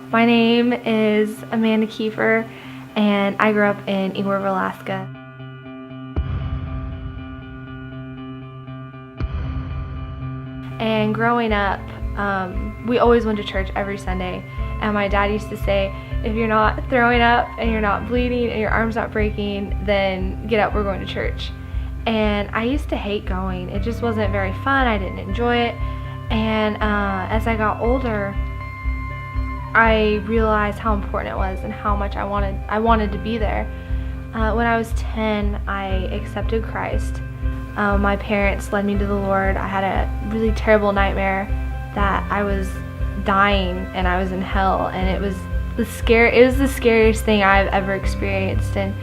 My name is Amanda Kiefer, and I grew up in Inglewood, Alaska. And growing up, we always went to church every Sunday, and my dad used to say, if you're not throwing up and you're not bleeding and your arm's not breaking, then get up, we're going to church. And I used to hate going. It just wasn't very fun. I didn't enjoy it. And as I got older, I realized how important it was and how much I wanted to be there. When I was 10, I accepted Christ. My parents led me to the Lord. I had a really terrible nightmare that I was dying and I was in hell, and it was the scariest thing I've ever experienced. And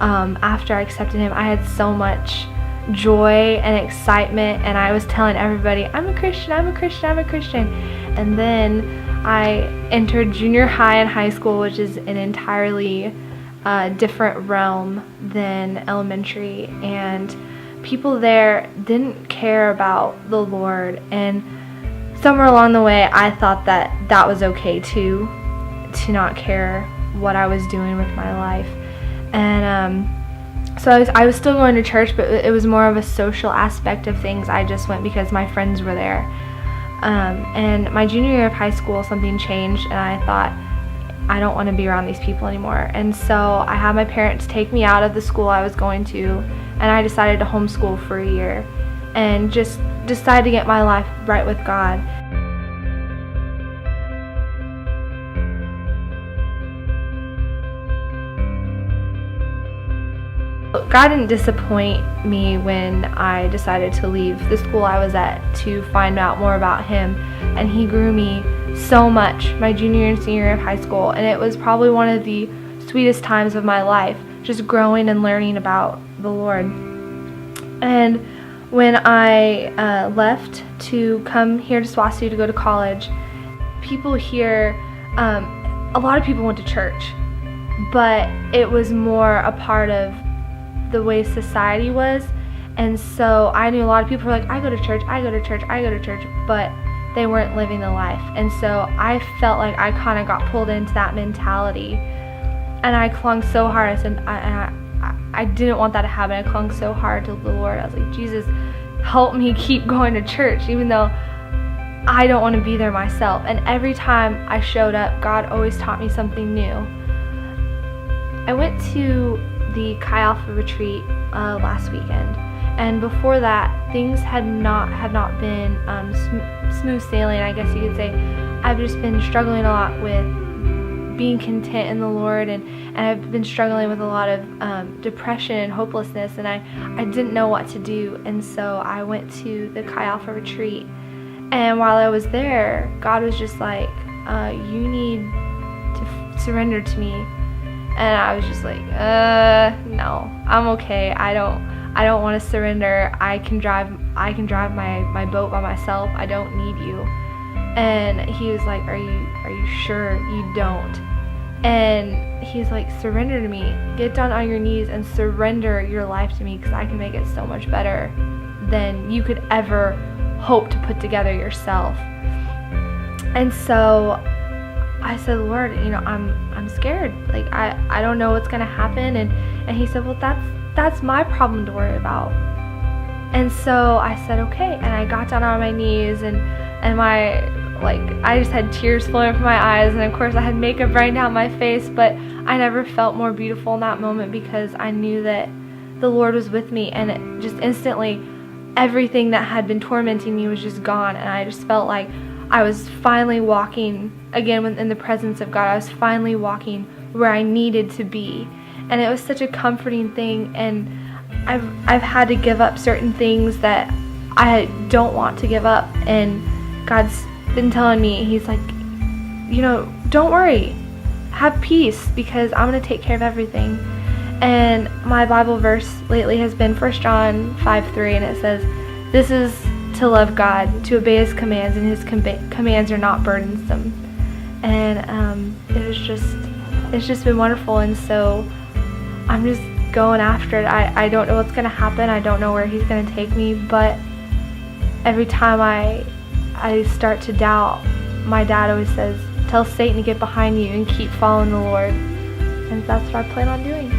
after I accepted Him, I had so much joy and excitement, and I was telling everybody, I'm a Christian, I'm a Christian, I'm a Christian. And then I entered junior high and high school, which is an entirely different realm than elementary, and people there didn't care about the Lord. And somewhere along the way, I thought that that was okay too, to not care what I was doing with my life. And so I was still going to church, but it was more of a social aspect of things. I just went because my friends were there. And my junior year of high school, something changed, and I thought, I don't want to be around these people anymore. And so I had my parents take me out of the school I was going to, and I decided to homeschool for a year and just decided to get my life right with God. God didn't disappoint me when I decided to leave the school I was at to find out more about Him, and He grew me so much my junior and senior year of high school, and it was probably one of the sweetest times of my life, just growing and learning about the Lord. And when I left to come here to SWAT to go to college, people here, a lot of people went to church, but it was more a part of the way society was. And so I knew a lot of people were like, I go to church, I go to church, I go to church, but they weren't living the life. And so I felt like I kind of got pulled into that mentality, and I clung so hard. I said, I didn't want that to happen. I clung so hard to the Lord. I was like, Jesus, help me keep going to church, even though I don't want to be there myself. And every time I showed up, God always taught me something new. I went to the Chi Alpha retreat last weekend, and before that, things had not been smooth sailing, I guess you could say. I've just been struggling a lot with being content in the Lord, and I've been struggling with a lot of depression and hopelessness, and I didn't know what to do. And so I went to the Chi Alpha retreat, and while I was there, God was just like, you need to surrender to me. And I was just like, no, I'm okay. I don't want to surrender. I can drive my boat by myself. I don't need you. And He was like, are you sure you don't? And He's like, surrender to me. Get down on your knees and surrender your life to me, because I can make it so much better than you could ever hope to put together yourself. And so I said, Lord, I'm scared. Like, I don't know what's gonna happen. And He said, well, that's my problem to worry about. And so I said, okay. And I got down on my knees, and I just had tears flowing from my eyes, and of course I had makeup running down my face, but I never felt more beautiful in that moment, because I knew that the Lord was with me, and it just instantly, everything that had been tormenting me was just gone, and I just felt like I was finally walking again in the presence of God. I was finally walking where I needed to be, and it was such a comforting thing. And I've had to give up certain things that I don't want to give up, and God's been telling me, He's like, don't worry, have peace, because I'm going to take care of everything. And my Bible verse lately has been 1 John 5:3, and it says, this is to love God, to obey His commands, and His commands are not burdensome. And it's just been wonderful. And so I'm just going after it. I don't know what's going to happen. I don't know where He's going to take me, but every time I start to doubt, my dad always says, tell Satan to get behind you and keep following the Lord. And that's what I plan on doing.